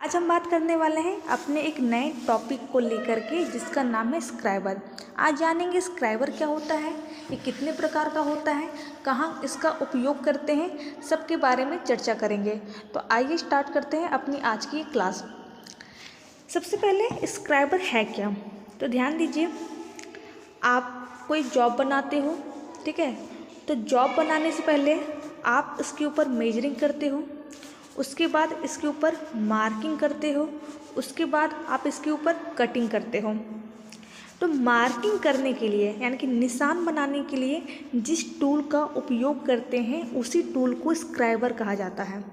आज हम बात करने वाले हैं अपने एक नए टॉपिक को लेकर के जिसका नाम है स्क्राइबर। आज जानेंगे स्क्राइबर क्या होता है, ये कितने प्रकार का होता है, कहाँ इसका उपयोग करते हैं, सबके बारे में चर्चा करेंगे। तो आइए स्टार्ट करते हैं अपनी आज की क्लास। सबसे पहले स्क्राइबर है क्या, तो ध्यान दीजिए। आप कोई जॉब बनाते हो, ठीक है, तो जॉब बनाने से पहले आप इसके ऊपर मेजरिंग करते हो, उसके बाद इसके ऊपर मार्किंग करते हो, उसके बाद आप इसके ऊपर कटिंग करते हो। तो मार्किंग करने के लिए यानी कि निशान बनाने के लिए जिस टूल का उपयोग करते हैं उसी टूल को स्क्राइबर कहा जाता है,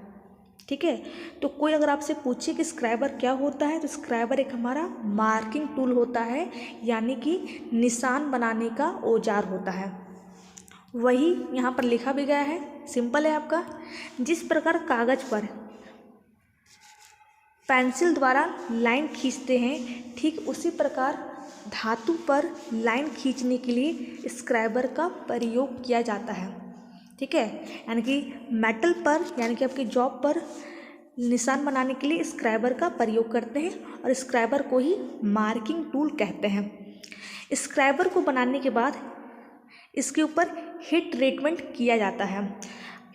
ठीक है। तो कोई अगर आपसे पूछे कि स्क्राइबर क्या होता है, तो स्क्राइबर एक हमारा मार्किंग टूल होता है, यानी कि निशान बनाने का औजार होता है। वही यहाँ पर लिखा भी गया है, सिंपल है आपका। जिस प्रकार कागज़ पर पेंसिल द्वारा लाइन खींचते हैं, ठीक उसी प्रकार धातु पर लाइन खींचने के लिए स्क्राइबर का प्रयोग किया जाता है, ठीक है। यानी कि मेटल पर यानी कि आपकी जॉब पर निशान बनाने के लिए स्क्राइबर का प्रयोग करते हैं और स्क्राइबर को ही मार्किंग टूल कहते हैं। स्क्राइबर को बनाने के बाद इसके ऊपर हीट ट्रीटमेंट किया जाता है।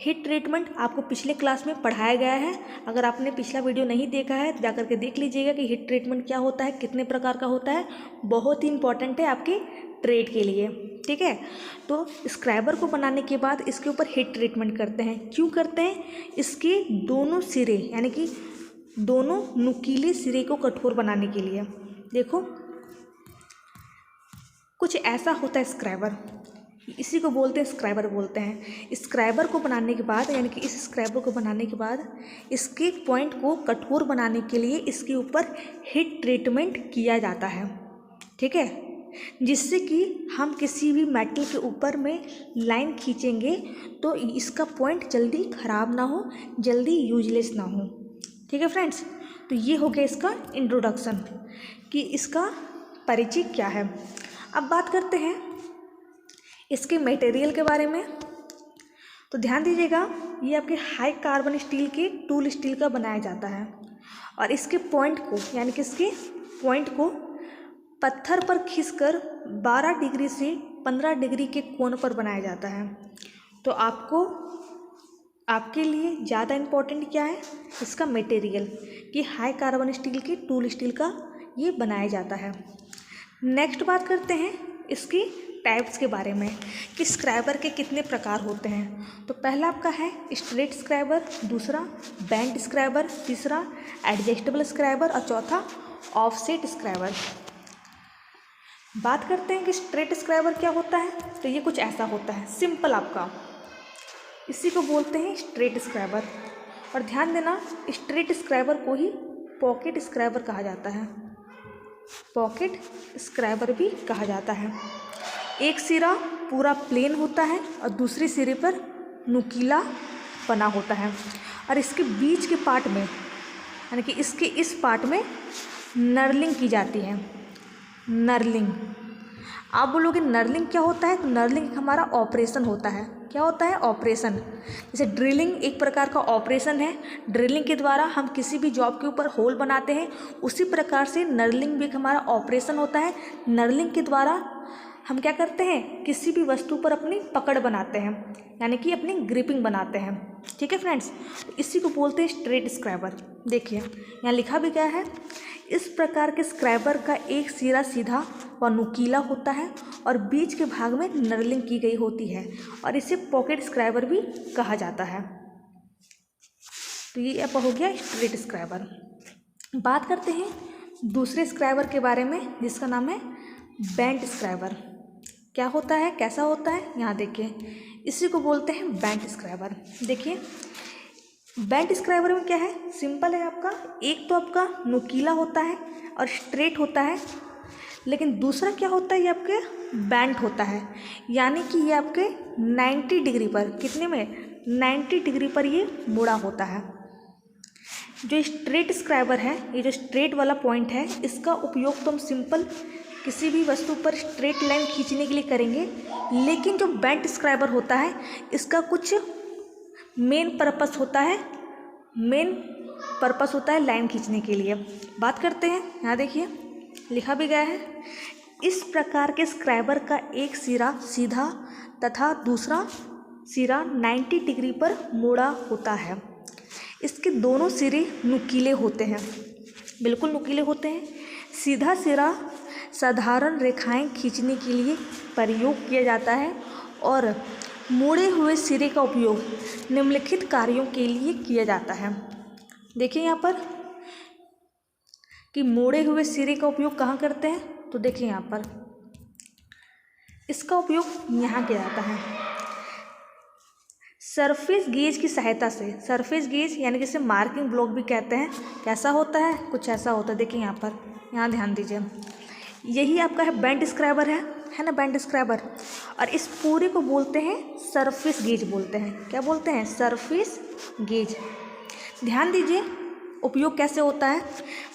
हीट ट्रीटमेंट आपको पिछले क्लास में पढ़ाया गया है। अगर आपने पिछला वीडियो नहीं देखा है तो जाकर के देख लीजिएगा कि हीट ट्रीटमेंट क्या होता है, कितने प्रकार का होता है। बहुत ही इंपॉर्टेंट है आपके ट्रेड के लिए, ठीक है। तो स्क्राइबर को बनाने के बाद इसके ऊपर हीट ट्रीटमेंट करते हैं। क्यों करते हैं? इसके दोनों सिरे यानी कि दोनों नुकीले सिरे को कठोर बनाने के लिए। देखो कुछ ऐसा होता है स्क्राइबर, इसी को बोलते हैं स्क्राइबर बोलते हैं। स्क्राइबर को बनाने के बाद यानी कि इस स्क्राइबर को बनाने के बाद इसके पॉइंट को कठोर बनाने के लिए इसके ऊपर हीट ट्रीटमेंट किया जाता है, ठीक है, जिससे कि हम किसी भी मेटल के ऊपर में लाइन खींचेंगे तो इसका पॉइंट जल्दी ख़राब ना हो, जल्दी यूजलेस ना हो, ठीक है फ्रेंड्स। तो ये हो गया इसका इंट्रोडक्शन कि इसका परिचय क्या है। अब बात करते हैं इसके मटेरियल के बारे में। तो ध्यान दीजिएगा, ये आपके हाई कार्बन स्टील के टूल स्टील का बनाया जाता है और इसके पॉइंट को यानी कि इसके पॉइंट को पत्थर पर खींचकर 12 डिग्री से 15 डिग्री के कोण पर बनाया जाता है। तो आपके लिए ज़्यादा इम्पोर्टेंट क्या है? इसका मटेरियल, कि हाई कार्बन स्टील के टूल स्टील का ये बनाया जाता है। नेक्स्ट बात करते हैं इसकी टाइप्स के बारे में कि स्क्राइबर के कितने प्रकार होते हैं। तो पहला आपका है स्ट्रेट स्क्राइबर, दूसरा बेंट स्क्राइबर, तीसरा एडजस्टेबल स्क्राइबर और चौथा ऑफसेट स्क्राइबर। बात करते हैं कि स्ट्रेट स्क्राइबर क्या होता है। तो ये कुछ ऐसा होता है, सिंपल आपका, इसी को बोलते हैं स्ट्रेट स्क्राइबर। और ध्यान देना, स्ट्रेट स्क्राइबर को ही पॉकेट स्क्राइबर कहा जाता है, पॉकेट स्क्राइबर भी कहा जाता है। एक सिरा पूरा प्लेन होता है और दूसरे सिरे पर नुकीला बना होता है और इसके बीच के पार्ट में यानी कि इसके इस पार्ट में नर्लिंग की जाती है। नर्लिंग, आप बोलोगे नर्लिंग क्या होता है? तो नर्लिंग हमारा ऑपरेशन होता है। क्या होता है? ऑपरेशन। जैसे ड्रिलिंग एक प्रकार का ऑपरेशन है, ड्रिलिंग के द्वारा हम किसी भी जॉब के ऊपर होल बनाते हैं, उसी प्रकार से नर्लिंग भी एक हमारा ऑपरेशन होता है। नर्लिंग के द्वारा हम क्या करते हैं? किसी भी वस्तु पर अपनी पकड़ बनाते हैं, यानी कि अपनी ग्रिपिंग बनाते हैं, ठीक है फ्रेंड्स। तो इसी को बोलते हैं स्ट्रेट स्क्राइबर। देखिए यहाँ लिखा भी गया है, इस प्रकार के स्क्राइबर का एक सिरा सीधा व नुकीला होता है और बीच के भाग में नर्लिंग की गई होती है और इसे पॉकेट स्क्राइबर भी कहा जाता है। तो ये अब हो गया स्ट्रेट स्क्राइबर। बात करते हैं दूसरे स्क्राइबर के बारे में जिसका नाम है बेंट स्क्राइबर। क्या होता है, कैसा होता है? यहाँ देखिए, इसी को बोलते हैं बेंट स्क्राइबर। देखिए बेंट स्क्राइबर में क्या है, सिंपल है आपका। एक तो आपका नुकीला होता है और स्ट्रेट होता है, लेकिन दूसरा क्या होता है, ये आपके बेंट होता है, यानी कि ये आपके 90 डिग्री पर, कितने में? 90 डिग्री पर ये मुड़ा होता है। जो स्ट्रेट स्क्राइबर है, ये जो स्ट्रेट वाला पॉइंट है, इसका उपयोग तो हम सिंपल किसी भी वस्तु पर स्ट्रेट लाइन खींचने के लिए करेंगे, लेकिन जो बेंट स्क्राइबर होता है इसका कुछ मेन पर्पस होता है। मेन पर्पस होता है लाइन खींचने के लिए। बात करते हैं, यहाँ देखिए लिखा भी गया है, इस प्रकार के स्क्राइबर का एक सिरा सीधा तथा दूसरा सिरा 90 डिग्री पर मुड़ा होता है। इसके दोनों सिरे नुकीले होते हैं, बिल्कुल नुकीले होते हैं। सीधा सिरा साधारण रेखाएं खींचने के लिए प्रयोग किया जाता है और मुड़े हुए सिरे का उपयोग निम्नलिखित कार्यों के लिए किया जाता है। देखिए यहाँ पर कि मुड़े हुए सिरे का उपयोग कहाँ करते हैं, तो देखिए यहाँ पर इसका उपयोग यहाँ किया जाता है सरफेस गेज की सहायता से। सरफेस गेज यानी जिसे मार्किंग ब्लॉक भी कहते हैं। कैसा होता है, कुछ ऐसा होता है। देखिए यहाँ पर, यहाँ ध्यान दीजिए, यही आपका है बेंट स्क्राइबर है ना, बेंट स्क्राइबर। और इस पूरे को बोलते हैं सरफेस गेज बोलते हैं। क्या बोलते हैं, सरफेस गेज। ध्यान दीजिए उपयोग कैसे होता है।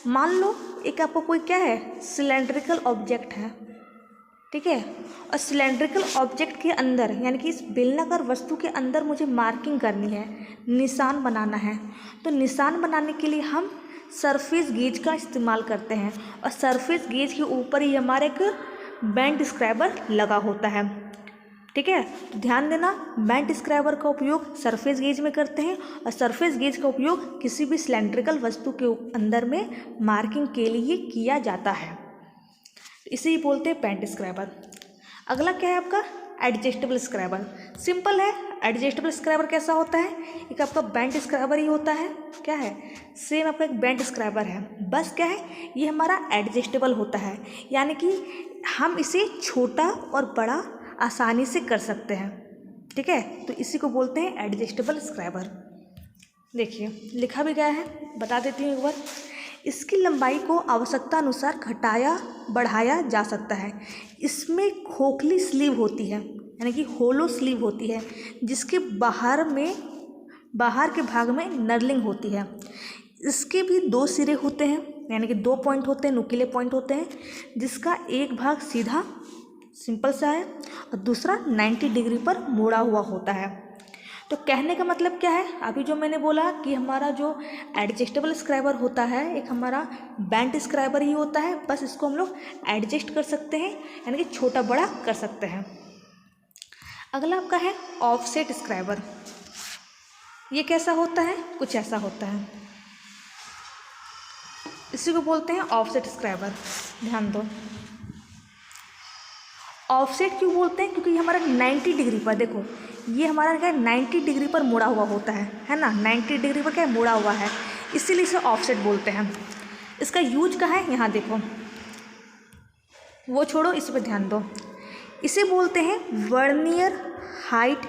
मान लो एक आपको कोई क्या है, सिलेंड्रिकल ऑब्जेक्ट है, ठीक है, और सिलेंड्रिकल ऑब्जेक्ट के अंदर यानी कि इस बेलनाकार वस्तु के अंदर मुझे मार्किंग करनी है, निशान बनाना है। तो निशान बनाने के लिए हम सरफेस गेज का इस्तेमाल करते हैं और सरफेस गेज के ऊपर ही हमारा एक बेंट स्क्राइबर लगा होता है, ठीक है। तो ध्यान देना, बेंट स्क्राइबर का उपयोग सरफेस गेज में करते हैं और सरफेस गेज का उपयोग किसी भी सिलेंड्रिकल वस्तु के अंदर में मार्किंग के लिए किया जाता है। इसे ही बोलते हैं बेंट स्क्राइबर। अगला क्या है आपका, एडजस्टेबल स्क्राइबर। सिंपल है, एडजस्टेबल स्क्राइबर कैसा होता है, एक आपका बेंट स्क्राइबर ही होता है। क्या है, सेम आपका एक बेंट स्क्राइबर है, बस क्या है, ये हमारा एडजस्टेबल होता है, यानी कि हम इसे छोटा और बड़ा आसानी से कर सकते हैं, ठीक है। तो इसी को बोलते हैं एडजस्टेबल स्क्राइबर। देखिए लिखा भी गया है, बता देती हूँ एक बार। इसकी लंबाई को आवश्यकता अनुसार घटाया बढ़ाया जा सकता है। इसमें खोखली स्लीव होती है, यानी कि होलो स्लीव होती है, जिसके बाहर के भाग में नर्लिंग होती है। इसके भी दो सिरे होते हैं, यानी कि 2 पॉइंट होते हैं, नुकीले पॉइंट होते हैं, जिसका एक भाग सीधा सिंपल सा है और दूसरा 90 डिग्री पर मुड़ा हुआ होता है। तो कहने का मतलब क्या है, अभी जो मैंने बोला कि हमारा जो एडजस्टेबल स्क्राइबर होता है एक हमारा बेंट स्क्राइबर ही होता है, बस इसको हम लोग एडजस्ट कर सकते हैं, यानी कि छोटा बड़ा कर सकते हैं। अगला आपका है ऑफसेट स्क्राइबर। ये कैसा होता है, कुछ ऐसा होता है, इसी को बोलते हैं ऑफसेट स्क्राइबर। ध्यान दो, ऑफसेट क्यों बोलते हैं, क्योंकि ये हमारा 90 डिग्री पर, देखो ये हमारा क्या है 90 डिग्री पर मुड़ा हुआ होता है ना, 90 डिग्री पर क्या मुड़ा हुआ है, इसीलिए इसे ऑफसेट बोलते हैं। इसका यूज कहाँ है, यहाँ देखो, वो छोड़ो, इस पर ध्यान दो। इसे बोलते हैं वर्नियर हाइट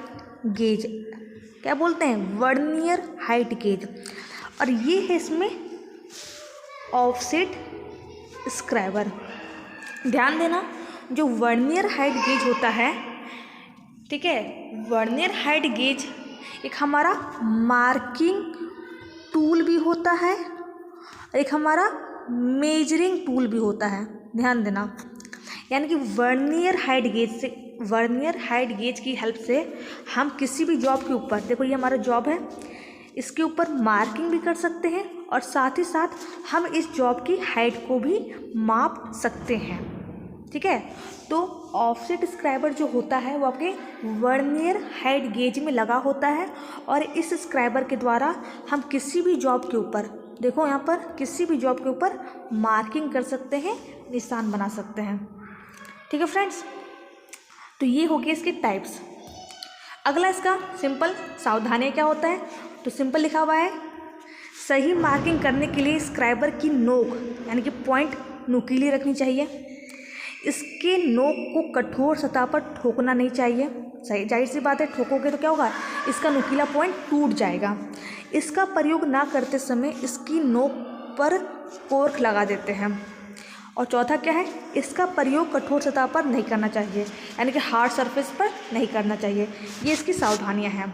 गेज। क्या बोलते हैं, वर्नियर हाइट गेज। और ये है इसमें ऑफसेट स्क्राइबर। ध्यान देना, जो वर्नियर हाइट गेज होता है, ठीक है, वर्नियर हाइट गेज एक हमारा मार्किंग टूल भी होता है, एक हमारा मेजरिंग टूल भी होता है। ध्यान देना, यानी कि वर्नियर हाइट गेज की हेल्प से हम किसी भी जॉब के ऊपर, देखो ये हमारा जॉब है, इसके ऊपर मार्किंग भी कर सकते हैं और साथ ही साथ हम इस जॉब की हाइट को भी माप सकते हैं, ठीक है। तो ऑफसेट स्क्राइबर जो होता है वो आपके वर्नियर हाइट गेज में लगा होता है और इस स्क्राइबर के द्वारा हम किसी भी जॉब के ऊपर, देखो यहाँ पर, किसी भी जॉब के ऊपर मार्किंग कर सकते हैं, निशान बना सकते हैं, ठीक है फ्रेंड्स। तो ये हो गए इसके टाइप्स। अगला इसका सिंपल सावधानी क्या होता है, तो सिंपल लिखा हुआ है, सही मार्किंग करने के लिए स्क्राइबर की नोक यानी कि पॉइंट नुकीली रखनी चाहिए। इसके नोक को कठोर सतह पर ठोकना नहीं चाहिए। सही, जाहिर सी बात है, ठोकोगे तो क्या होगा, इसका नुकीला पॉइंट टूट जाएगा। इसका प्रयोग ना करते समय इसकी नोक पर कोर्क लगा देते हैं। और चौथा क्या है, इसका प्रयोग कठोर सतह पर नहीं करना चाहिए, यानी कि हार्ड सरफेस पर नहीं करना चाहिए। ये इसकी सावधानियां हैं।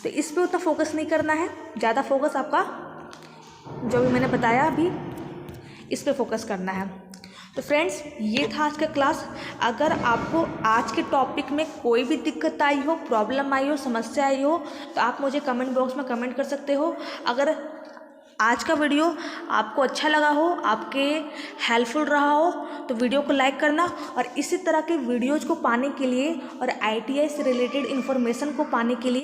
तो इस पर उतना फोकस नहीं करना है, ज़्यादा फोकस आपका जो भी मैंने बताया अभी इस पर फोकस करना है। तो फ्रेंड्स, ये था आज का क्लास। अगर आपको आज के टॉपिक में कोई भी दिक्कत आई हो, प्रॉब्लम आई हो, समस्या आई हो, तो आप मुझे कमेंट बॉक्स में कमेंट कर सकते हो। अगर आज का वीडियो आपको अच्छा लगा हो, आपके हेल्पफुल रहा हो तो वीडियो को लाइक करना, और इसी तरह के वीडियोज़ को पाने के लिए और ITI से रिलेटेड इन्फॉर्मेशन को पाने के लिए